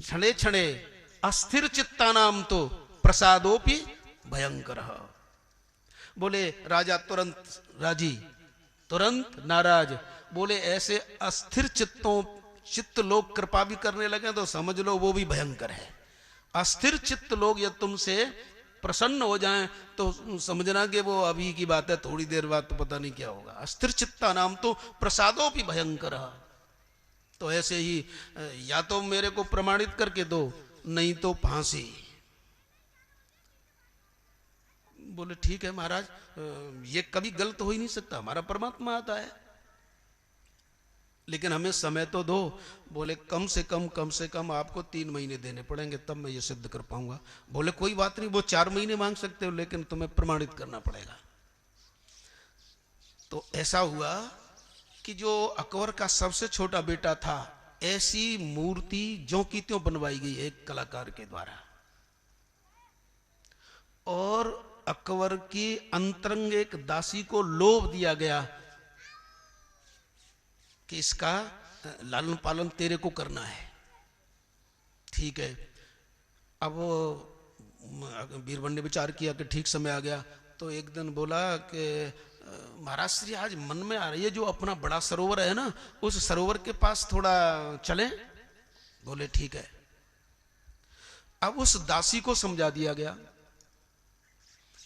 क्षणे क्षणे अस्थिर चित्तानाम तो प्रसादोपि भयंकर। बोले राजा तुरंत राजी, तुरंत नाराज। बोले ऐसे अस्थिर चित्त लोग कृपा भी करने लगे तो समझ लो वो भी भयंकर है। अस्थिर चित्त लोग यदि तुमसे प्रसन्न हो जाएं तो समझना कि वो अभी की बात है, थोड़ी देर बाद तो पता नहीं क्या होगा। अस्थिर चित्ता नाम तो प्रसादों भी भयंकर। तो ऐसे ही या तो मेरे को प्रमाणित करके दो, नहीं तो फांसी। बोले ठीक है महाराज, ये कभी गलत हो ही नहीं सकता, हमारा परमात्मा आता है, लेकिन हमें समय तो दो। बोले कम से कम आपको 3 महीने देने पड़ेंगे, तब मैं ये सिद्ध कर पाऊंगा। बोले कोई बात नहीं, वो 4 महीने मांग सकते हो, लेकिन तुम्हें प्रमाणित करना पड़ेगा। तो ऐसा हुआ कि जो अकबर का सबसे छोटा बेटा था, ऐसी मूर्ति ज्यों की त्यों बनवाई गई एक कलाकार के द्वारा, और अकबर की अंतरंग एक दासी को लोभ दिया गया कि इसका लालन पालन तेरे को करना है। ठीक है। अब बीरबल ने विचार किया कि ठीक समय आ गया, तो एक दिन बोला कि महाराज श्री आज मन में आ रही है, जो अपना बड़ा सरोवर है ना, उस सरोवर के पास थोड़ा चलें। बोले ठीक है। अब उस दासी को समझा दिया गया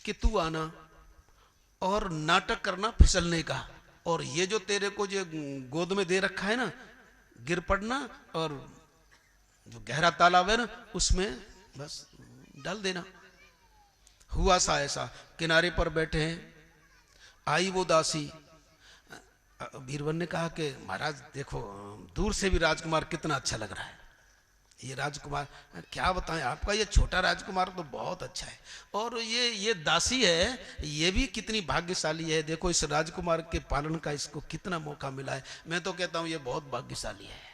कि तू आना और नाटक करना फिसलने का, और ये जो तेरे को जो गोद में दे रखा है ना, गिर पड़ना, और जो गहरा तालाब है ना उसमें बस डाल देना। हुआ सा ऐसा, किनारे पर बैठे हैं, आई वो दासी। बीरबल ने कहा कि महाराज देखो, दूर से भी राजकुमार कितना अच्छा लग रहा है। ये राजकुमार क्या बताएं, आपका ये छोटा राजकुमार तो बहुत अच्छा है, और ये दासी है, ये भी कितनी भाग्यशाली है। देखो इस राजकुमार के पालन का इसको कितना मौका मिला है। मैं तो कहता हूं ये बहुत भाग्यशाली है।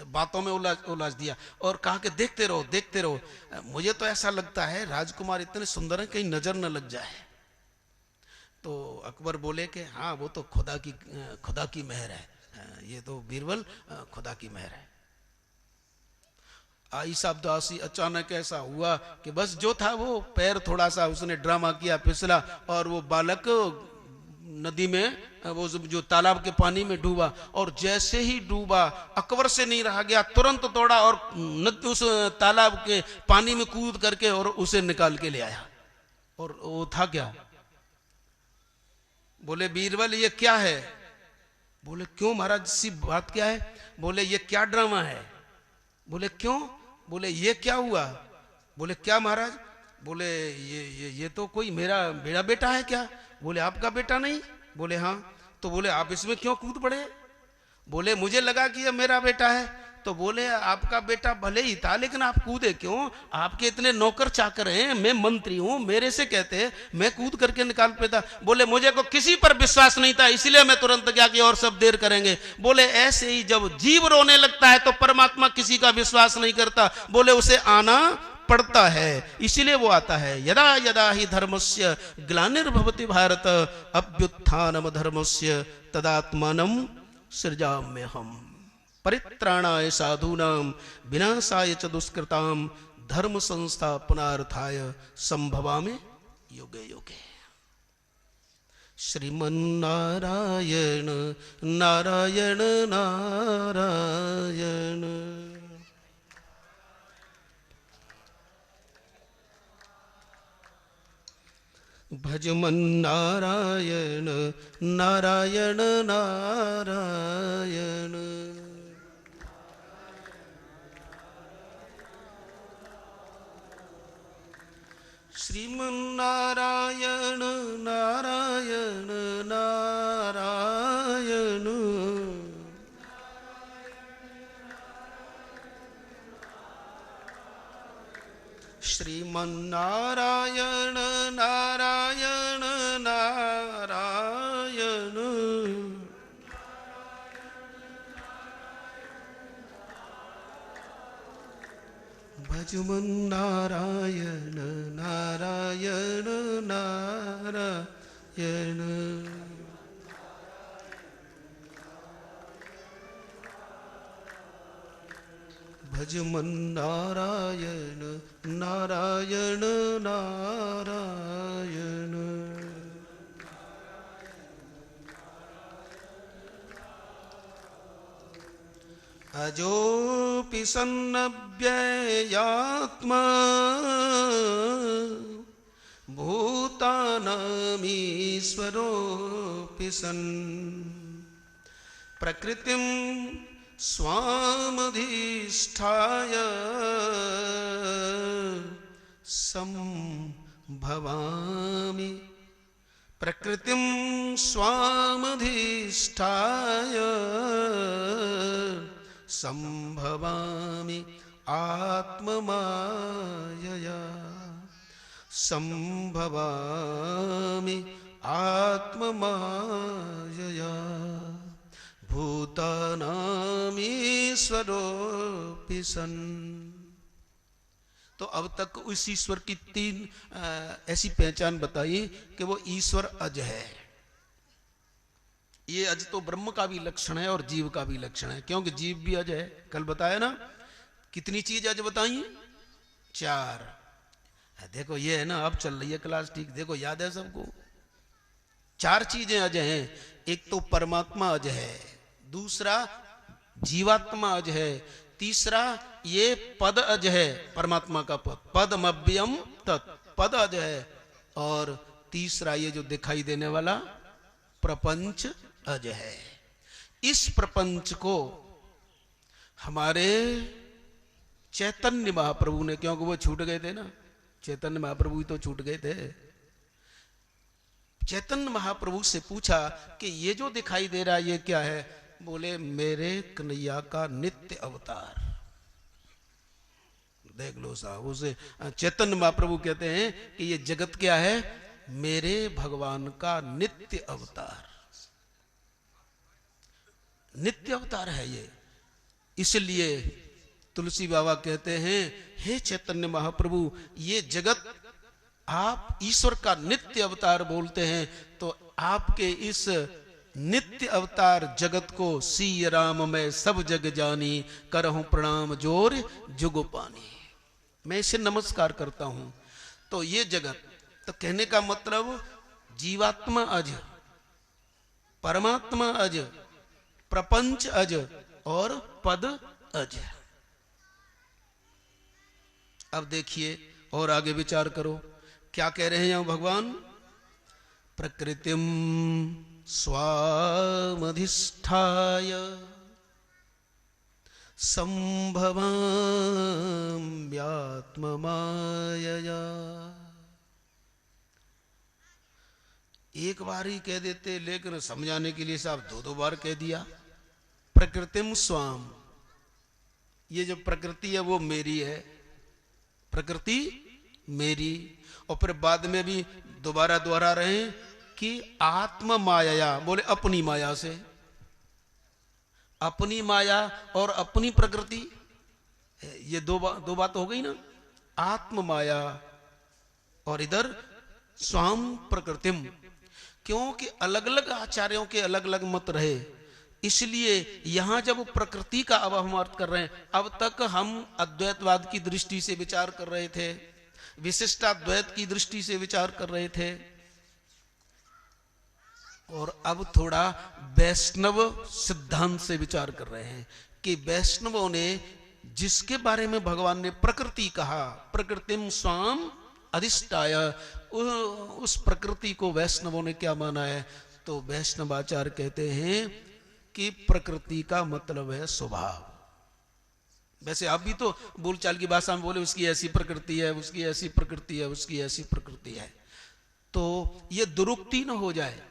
बातों में उलझ दिया और कहा कि देखते रहो देखते रहो। मुझे तो ऐसा लगता है राजकुमार इतने सुंदर है, कहीं नजर न लग जाए। तो अकबर बोले कि हाँ वो तो खुदा की मेहर है, ये तो बीरबल खुदा की मेहर है। आई साहब दासी, अचानक ऐसा हुआ कि बस जो था वो पैर थोड़ा सा उसने ड्रामा किया, फिसला, और वो बालक नदी में, वो जो तालाब के पानी में डूबा। और जैसे ही डूबा, अकबर से नहीं रहा गया, तुरंत दौड़ा और उस तालाब के पानी में कूद करके और उसे निकाल के ले आया। और वो था क्या? बोले बीरबल ये क्या है? बोले क्यों महाराज, सी बात क्या है? बोले ये क्या ड्रामा है? बोले क्यों? बोले ये क्या हुआ? बोले क्या महाराज? बोले ये तो कोई मेरा बेटा है क्या? बोले आपका बेटा नहीं? बोले हाँ। तो बोले आप इसमें क्यों कूद पड़े? बोले मुझे लगा कि ये मेरा बेटा है। तो बोले आपका बेटा भले ही था, लेकिन आप कूदे क्यों? आपके इतने नौकर चाकर हैं, मैं मंत्री हूं, मेरे से कहते मैं कूद करके निकाल पाता। बोले मुझे को किसी पर विश्वास नहीं था, इसलिए मैं तुरंत गया कि और सब देर करेंगे। बोले ऐसे ही जब जीव रोने लगता है तो परमात्मा किसी का विश्वास नहीं करता, बोले उसे आना पड़ता है, इसीलिए वो आता है। यदा यदा ही धर्मस्य ग्लानिर्भवति भारत अभ्युत्थानम धर्मस्य तदात्मानं सृजाम्यहम् परित्राणाय साधूनां विनाशाय च दुष्कृतां धर्म संस्थापनार्थाय संभवामि युगे युगे। श्रीमन्नारायण नारायण नारायण। भजमन्नारायण नारायण नारायण। श्रीमन्नारायण नारायण नारायण। श्रीमन्नारायण नारायण नारायण। भजमन्नारायण नारायण नारायण। भज मन नारायण नारायण नारायण। अजोऽपि सन्नव्ययात्मा भूतानामीश्वरोऽपि सन् प्रकृतिं स्वामधिष्ठाय संभवामि प्रकृतिं स्वामधिष्ठाय संभवामि आत्ममायया संभवामि आत्ममायया भूतानामीश्वरोऽपि सन्। तो अब तक उस ईश्वर की तीन ऐसी पहचान बताई कि वो ईश्वर अज है। ये अज तो ब्रह्म का भी लक्षण है और जीव का भी लक्षण है, क्योंकि जीव भी अज है। कल बताया ना कितनी चीज अज बताई? 4। देखो ये है ना, अब चल रही है क्लास ठीक, देखो याद है सबको। 4 चीजें अज हैं। एक तो परमात्मा अज है, दूसरा जीवात्मा अज है, तीसरा ये पद अज है, परमात्मा का पद, पदमव्ययम तत्, पद अज है, और तीसरा ये जो दिखाई देने वाला प्रपंच अज है। इस प्रपंच को हमारे चैतन्य महाप्रभु ने, क्योंकि वो छूट गए थे ना, चैतन्य महाप्रभु ही तो छूट गए थे, चैतन्य महाप्रभु से पूछा कि ये जो दिखाई दे रहा है ये क्या है? बोले मेरे कन्हैया का नित्य अवतार। देख लो साहब, उसे चैतन्य महाप्रभु कहते हैं कि ये जगत क्या है? मेरे भगवान का नित्य अवतार, नित्य अवतार है ये। इसलिए तुलसी बाबा कहते हैं, हे चैतन्य महाप्रभु, ये जगत आप ईश्वर का नित्य अवतार बोलते हैं, तो आपके इस नित्य अवतार जगत को सिय राम मैं सब जग जानी, करहूं प्रणाम जोर जुग पानी। मैं इसे नमस्कार करता हूं। तो ये जगत, तो कहने का मतलब जीवात्मा अज, परमात्मा अज, प्रपंच अज और पद अज। अब देखिए और आगे विचार करो, क्या कह रहे हैं यहां भगवान? प्रकृतिम स्वामधिष्ठाय संभवाम्यात्ममायया। एक बार ही कह देते, लेकिन समझाने के लिए साहब 2 बार कह दिया। प्रकृतिम स्वाम, ये जो प्रकृति है वो मेरी है, प्रकृति मेरी। और फिर बाद में भी दोबारा दोहरा रहे हैं कि आत्म माया, बोले अपनी माया से, अपनी माया और अपनी प्रकृति, ये दो बात हो गई ना। आत्म माया और इधर स्वाम प्रकृतिम। क्योंकि अलग अलग आचार्यों के अलग अलग मत रहे, इसलिए यहां जब प्रकृति का अब हम अर्थ कर रहे हैं, अब तक हम अद्वैतवाद की दृष्टि से विचार कर रहे थे, विशिष्टाद्वैत की दृष्टि से विचार कर रहे थे, और अब थोड़ा वैष्णव सिद्धांत से विचार कर रहे हैं कि वैष्णवों ने जिसके बारे में भगवान ने प्रकृति कहा, प्रकृतिम स्वाम अधिष्ठाय, उस प्रकृति को वैष्णवों ने क्या माना है? तो वैष्णवाचार्य कहते हैं कि प्रकृति का मतलब है स्वभाव। वैसे आप भी तो बोलचाल की भाषा में बोले उसकी ऐसी प्रकृति है, उसकी ऐसी प्रकृति है, उसकी ऐसी प्रकृति है, तो ये दुरुक्ति न हो जाए।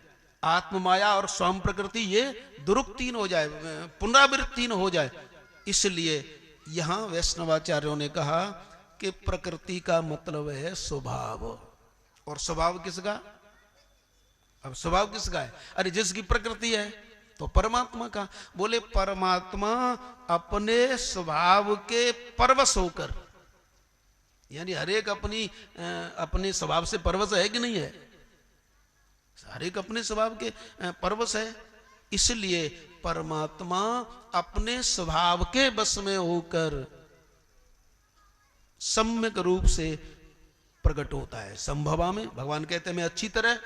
आत्म माया और स्वाम प्रकृति ये दुरुक्ति न हो जाए, पुनरावृत्ति न हो जाए। इसलिए यहां वैष्णवाचार्यों ने कहा कि प्रकृति का मतलब है स्वभाव। और स्वभाव किसका? अब स्वभाव किसका है? अरे जिसकी प्रकृति है तो परमात्मा का। बोले परमात्मा अपने स्वभाव के परवश होकर, यानी हरेक अपने स्वभाव से परवश है कि नहीं है? हरेक अपने स्वभाव के परवश है। इसलिए परमात्मा अपने स्वभाव के बस में होकर सम्यक रूप से प्रकट होता है। संभवा में भगवान कहते हैं मैं अच्छी तरह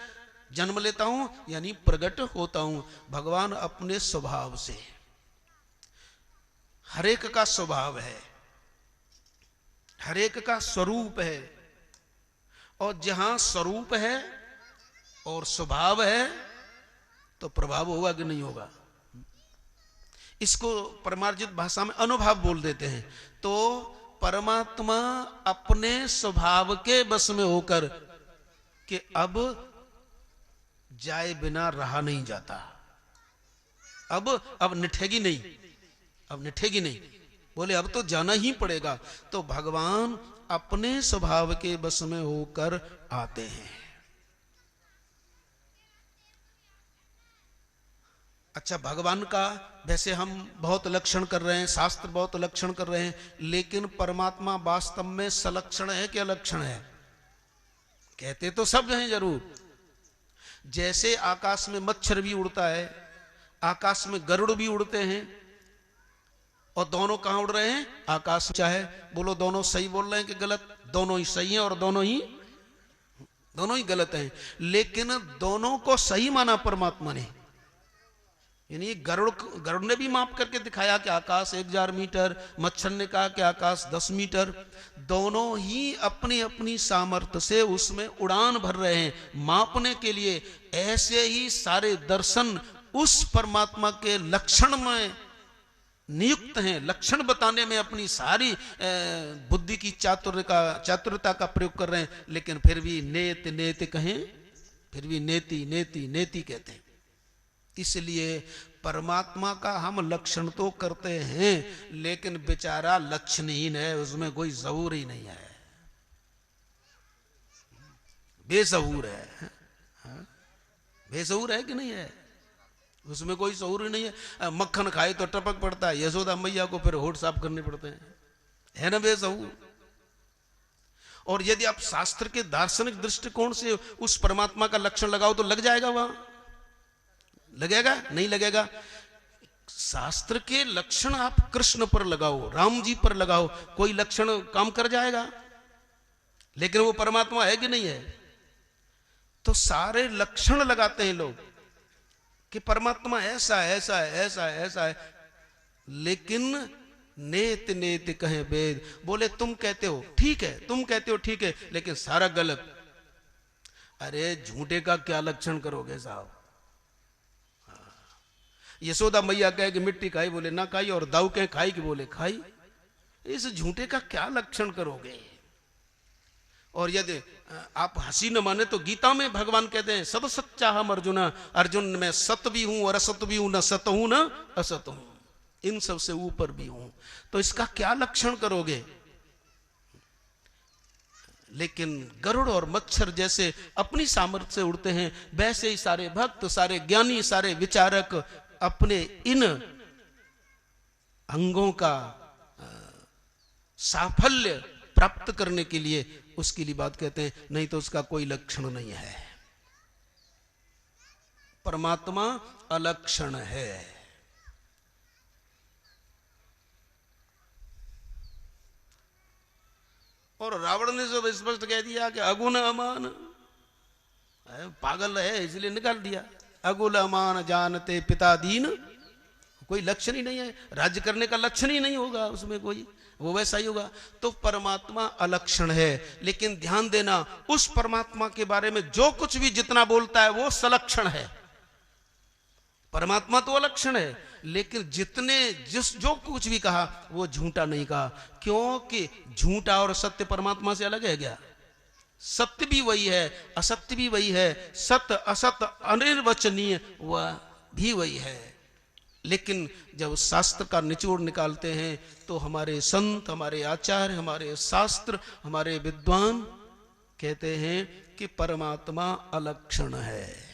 जन्म लेता हूं, यानी प्रकट होता हूं। भगवान अपने स्वभाव से, हरेक का स्वभाव है, हरेक का स्वरूप है, और जहां स्वरूप है और स्वभाव है तो प्रभाव होगा कि नहीं होगा। इसको परमार्जित भाषा में अनुभव बोल देते हैं। तो परमात्मा अपने स्वभाव के बस में होकर कि अब जाए बिना रहा नहीं जाता, अब निठेगी नहीं, अब निठेगी नहीं, बोले अब तो जाना ही पड़ेगा। तो भगवान अपने स्वभाव के बस में होकर आते हैं। अच्छा, भगवान का वैसे हम बहुत लक्षण कर रहे हैं, शास्त्र बहुत लक्षण कर रहे हैं, लेकिन परमात्मा वास्तव में सलक्षण है कि अलक्षण है? कहते तो सब हैं जरूर। जैसे आकाश में मच्छर भी उड़ता है, आकाश में गरुड़ भी उड़ते हैं, और दोनों कहां उड़ रहे हैं? आकाश। चाहे बोलो दोनों सही बोल रहे हैं कि गलत? दोनों ही सही हैं और दोनों ही गलत हैं, लेकिन दोनों को सही माना परमात्मा ने। यानी गरुड़ ने भी माप करके दिखाया कि आकाश 1000 मीटर, मच्छर ने कहा कि आकाश 10 मीटर। दोनों ही अपनी अपनी सामर्थ्य से उसमें उड़ान भर रहे हैं मापने के लिए। ऐसे ही सारे दर्शन उस परमात्मा के लक्षण में नियुक्त हैं, लक्षण बताने में अपनी सारी बुद्धि की चातुर्यता का प्रयोग कर रहे हैं, लेकिन फिर भी नेति कहें, फिर भी नेति कहते हैं। इसलिए परमात्मा का हम लक्षण तो करते हैं, लेकिन बेचारा लक्षणहीन है, उसमें कोई ज़हूर ही नहीं है, बेज़हूर है। बेज़हूर है कि नहीं है? उसमें कोई शऊर ही नहीं है। मक्खन खाए तो टपक पड़ता है, यशोदा मैया को फिर होठ साफ करने पड़ते हैं, है ना बेशऊर। और यदि आप शास्त्र के दार्शनिक दृष्टिकोण से उस परमात्मा का लक्षण लगाओ तो लग जाएगा, वहां लगेगा? नहीं लगेगा। शास्त्र के लक्षण आप कृष्ण पर लगाओ, राम जी पर लगाओ, कोई लक्षण काम कर जाएगा, लेकिन वो परमात्मा है कि नहीं है? तो सारे लक्षण लगाते हैं लोग कि परमात्मा ऐसा है, ऐसा है, ऐसा है, ऐसा है, लेकिन नेति कहें वेद। बोले तुम कहते हो ठीक है, तुम कहते हो ठीक है, लेकिन सारा गलत। अरे झूठे का क्या लक्षण करोगे साहब? यशोदा मैया कहे कि मिट्टी खाई, बोले ना खाई, और दाऊ कहे खाई कि बोले खाई। इस झूठे का क्या लक्षण करोगे? और यदि आप हंसी न माने तो गीता में भगवान कहते हैं सद सच्चा हम अर्जुन मैं सत भी हूं और असत भी हूं, न सत हूं न असत हूं, इन सब से ऊपर भी हूं। तो इसका क्या लक्षण करोगे? लेकिन गरुड़ और मच्छर जैसे अपनी सामर्थ्य से उड़ते हैं, वैसे ही सारे भक्त, सारे ज्ञानी, सारे विचारक अपने इन अंगों का साफल्य प्राप्त करने के लिए उसके लिए बात कहते हैं, नहीं तो उसका कोई लक्षण नहीं है। परमात्मा अलक्षण है। और रावण ने सब स्पष्ट कह दिया कि अगुण अमान, पागल है इसलिए निकाल दिया। अगुण अमान जानते पिता दीन, कोई लक्षण ही नहीं है, राज्य करने का लक्षण ही नहीं होगा उसमें कोई, वो वैसा ही होगा। तो परमात्मा अलक्षण है, लेकिन ध्यान देना उस परमात्मा के बारे में जो कुछ भी जितना बोलता है वो सलक्षण है। परमात्मा तो अलक्षण है, लेकिन जो कुछ भी कहा वो झूठा नहीं कहा, क्योंकि झूठा और सत्य परमात्मा से अलग है क्या? सत्य भी वही है, असत्य भी वही है, सत्य असत्य अनिर्वचनीय वह भी वही है। लेकिन जब शास्त्र का निचोड़ निकालते हैं तो हमारे संत, हमारे आचार्य, हमारे शास्त्र, हमारे विद्वान कहते हैं कि परमात्मा अलक्षण है।